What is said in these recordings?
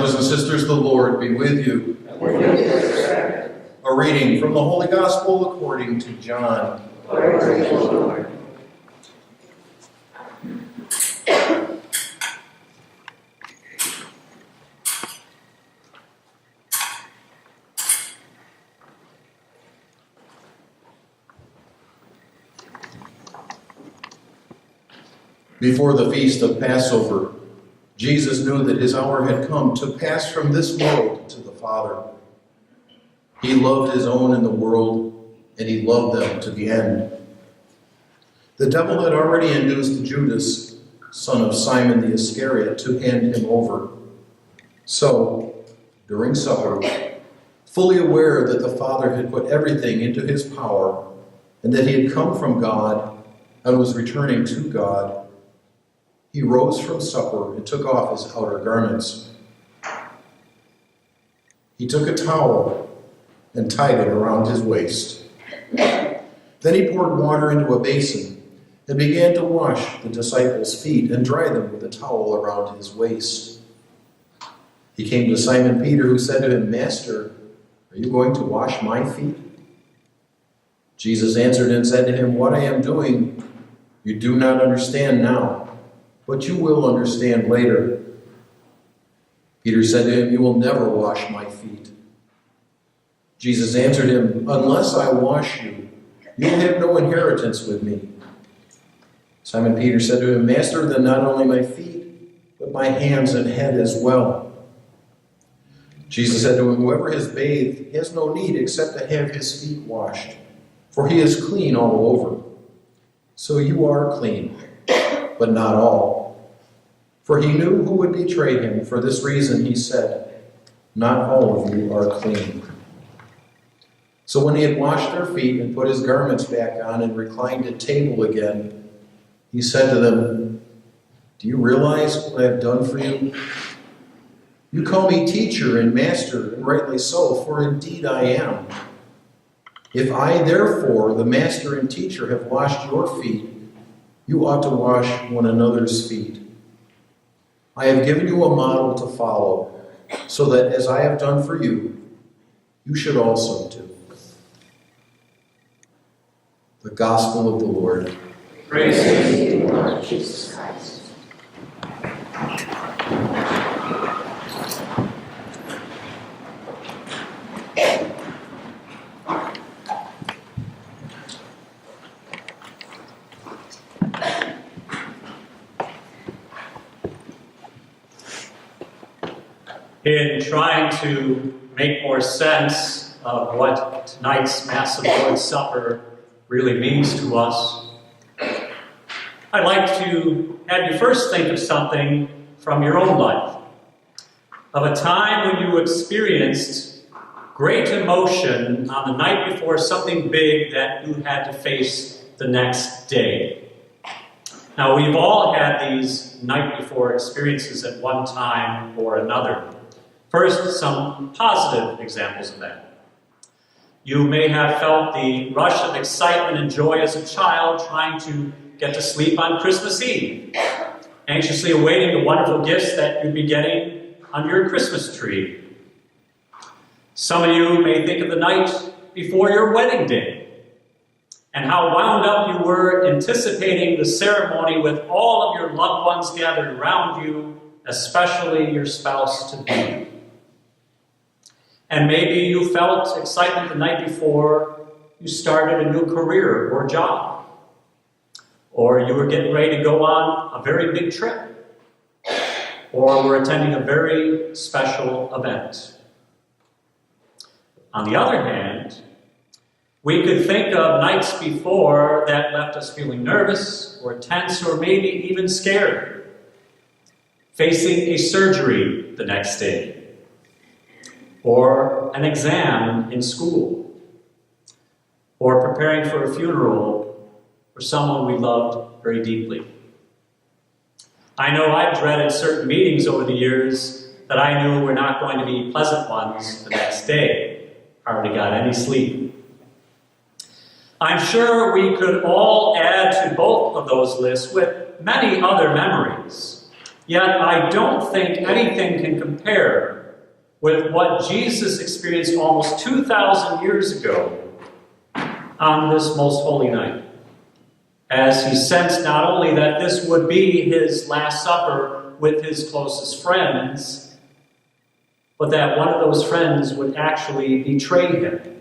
Brothers and sisters, the Lord be with you. And with your spirit. A reading from the Holy Gospel according to John. Glory to you, Lord. Before the feast of Passover, Jesus knew that his hour had come to pass from this world to the Father. He loved his own in the world, and he loved them to the end. The devil had already induced Judas, son of Simon the Iscariot, to hand him over. So, during supper, fully aware that the Father had put everything into his power, and that he had come from God and was returning to God, he rose from supper and took off his outer garments. He took a towel and tied it around his waist. Then he poured water into a basin and began to wash the disciples' feet and dry them with a towel around his waist. He came to Simon Peter, who said to him, "Master, are you going to wash my feet?" Jesus answered and said to him, "What I am doing you do not understand now, but you will understand later." Peter said to him, "You will never wash my feet." Jesus answered him, "Unless I wash you, you will have no inheritance with me." Simon Peter said to him, "Master, then not only my feet, but my hands and head as well." Jesus said to him, "Whoever has bathed has no need except to have his feet washed, for he is clean all over. So you are clean, but not all." For he knew who would betray him. For this reason he said, "Not all of you are clean." So when he had washed their feet and put his garments back on and reclined at table again, he said to them, "Do you realize what I have done for you? You call me teacher and master, and rightly so, for indeed I am. If I, therefore, the master and teacher, have washed your feet, you ought to wash one another's feet. I have given you a model to follow, so that as I have done for you, you should also do." The Gospel of the Lord. Praise to you, Lord Jesus Christ. In trying to make more sense of what tonight's Mass of the Lord's Supper really means to us, I'd like to have you first think of something from your own life, of a time when you experienced great emotion on the night before something big that you had to face the next day. Now, we've all had these night before experiences at one time or another. First, some positive examples of that. You may have felt the rush of excitement and joy as a child trying to get to sleep on Christmas Eve, anxiously awaiting the wonderful gifts that you'd be getting under your Christmas tree. Some of you may think of the night before your wedding day and how wound up you were anticipating the ceremony with all of your loved ones gathered around you, especially your spouse-to-be. And maybe you felt excitement the night before you started a new career or job. Or you were getting ready to go on a very big trip. Or were attending a very special event. On the other hand, we could think of nights before that left us feeling nervous or tense or maybe even scared. Facing a surgery the next day. Or an exam in school, or preparing for a funeral for someone we loved very deeply. I know I've dreaded certain meetings over the years that I knew were not going to be pleasant ones the next day. Hardly got any sleep. I'm sure we could all add to both of those lists with many other memories Yet I don't think anything can compare with what Jesus experienced almost 2,000 years ago on this most holy night, as he sensed not only that this would be his Last Supper with his closest friends, but that one of those friends would actually betray him,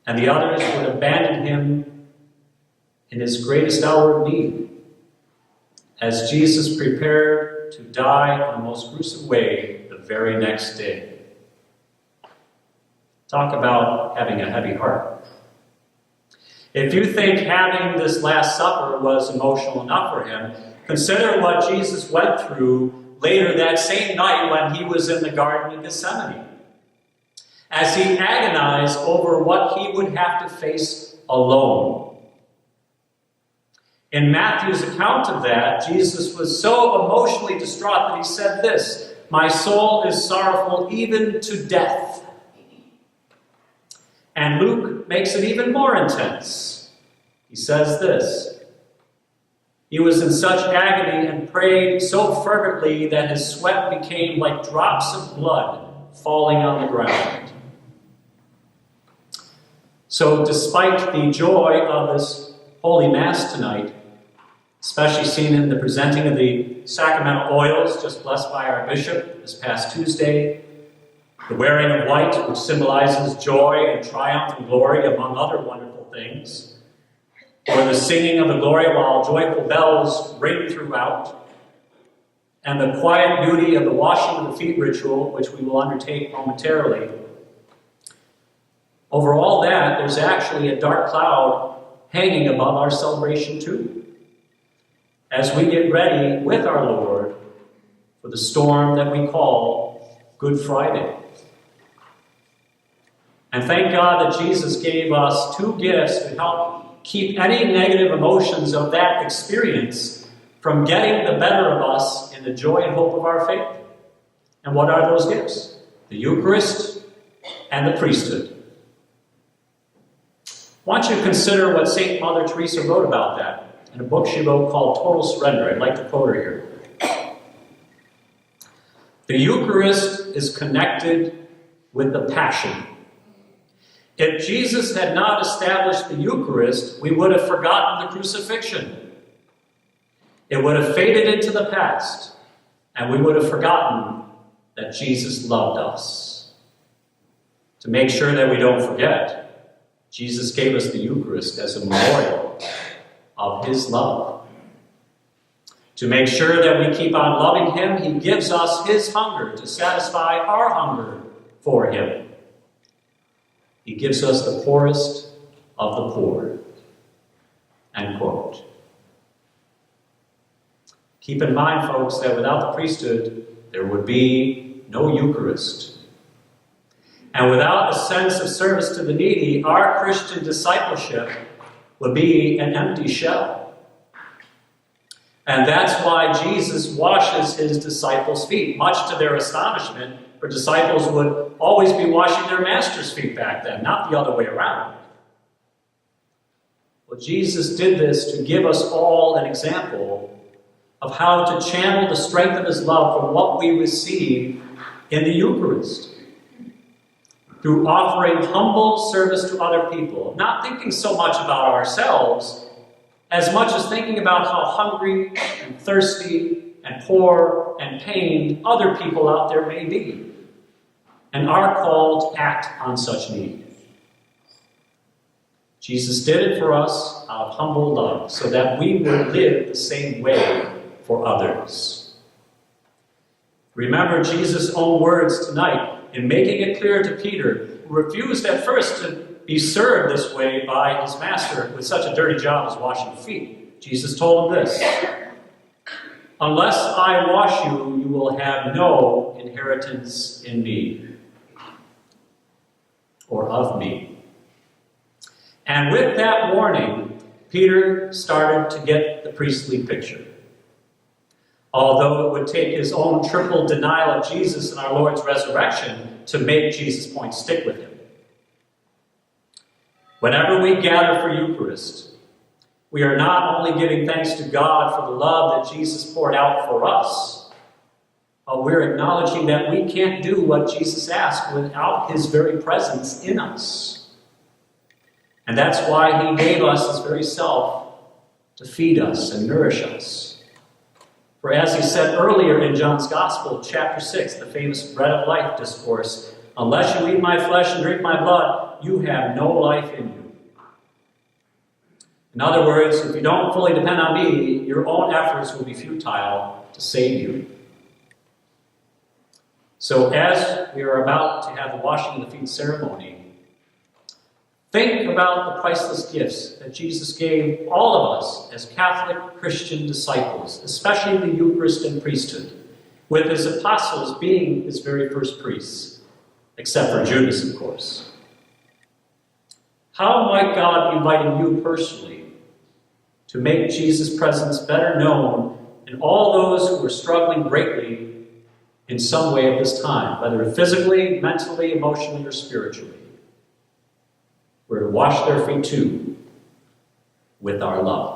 and the others would abandon him in his greatest hour of need, as Jesus prepared to die on the most gruesome way the very next day. Talk about having a heavy heart. If you think having this Last Supper was emotional enough for him, consider what Jesus went through later that same night when he was in the Garden of Gethsemane, as he agonized over what he would have to face alone. In Matthew's account of that, Jesus was so emotionally distraught that he said this, "My soul is sorrowful even to death." And Luke makes it even more intense. He says this, "He was in such agony and prayed so fervently that his sweat became like drops of blood falling on the ground." So despite the joy of this Holy Mass tonight, especially seen in the presenting of the sacramental oils just blessed by our bishop this past Tuesday, the wearing of white, which symbolizes joy and triumph and glory, among other wonderful things, or the singing of the Gloria while joyful bells ring throughout, and the quiet beauty of the washing of the feet ritual, which we will undertake momentarily. Over all that, there's actually a dark cloud hanging above our celebration too, as we get ready with our Lord for the storm that we call Good Friday. And thank God that Jesus gave us two gifts to help keep any negative emotions of that experience from getting the better of us in the joy and hope of our faith. And what are those gifts? The Eucharist and the priesthood. I want you to consider what St. Mother Teresa wrote about that in a book she wrote called Total Surrender. I'd like to quote her here. "The Eucharist is connected with the Passion. If Jesus had not established the Eucharist, we would have forgotten the crucifixion. It would have faded into the past, and we would have forgotten that Jesus loved us. To make sure that we don't forget, Jesus gave us the Eucharist as a memorial of his love. To make sure that we keep on loving him, he gives us his hunger to satisfy our hunger for him. He gives us the poorest of the poor." End quote. Keep in mind, folks, that without the priesthood, there would be no Eucharist. And without a sense of service to the needy, our Christian discipleship would be an empty shell. And that's why Jesus washes his disciples' feet, much to their astonishment, for disciples would always be washing their master's feet back then, not the other way around. Well, Jesus did this to give us all an example of how to channel the strength of his love from what we receive in the Eucharist, through offering humble service to other people, not thinking so much about ourselves as much as thinking about how hungry and thirsty and poor and pained other people out there may be, and our call to act on such need. Jesus did it for us out of humble love, so that we would live the same way for others. Remember Jesus' own words tonight in making it clear to Peter, who refused at first to be served this way by his master with such a dirty job as washing feet. Jesus told him this, "Unless I wash you, you will have no inheritance in me," or of me. And with that warning, Peter started to get the priestly picture. Although it would take his own triple denial of Jesus and our Lord's resurrection to make Jesus' point stick with him. Whenever we gather for Eucharist, we are not only giving thanks to God for the love that Jesus poured out for us, but we're acknowledging that we can't do what Jesus asked without his very presence in us. And that's why he gave us his very self to feed us and nourish us. For as he said earlier in John's Gospel, chapter 6, the famous bread of life discourse, unless you eat my flesh and drink my blood, you have no life in you. In other words, if you don't fully depend on me, your own efforts will be futile to save you. So as we are about to have the washing of the feet ceremony, think about the priceless gifts that Jesus gave all of us as Catholic Christian disciples, especially the Eucharist and priesthood, with his apostles being his very first priests, except for Judas, of course. How might God be inviting you personally to make Jesus' presence better known in all those who are struggling greatly in some way at this time, whether physically, mentally, emotionally, or spiritually? We're to wash their feet too with our love.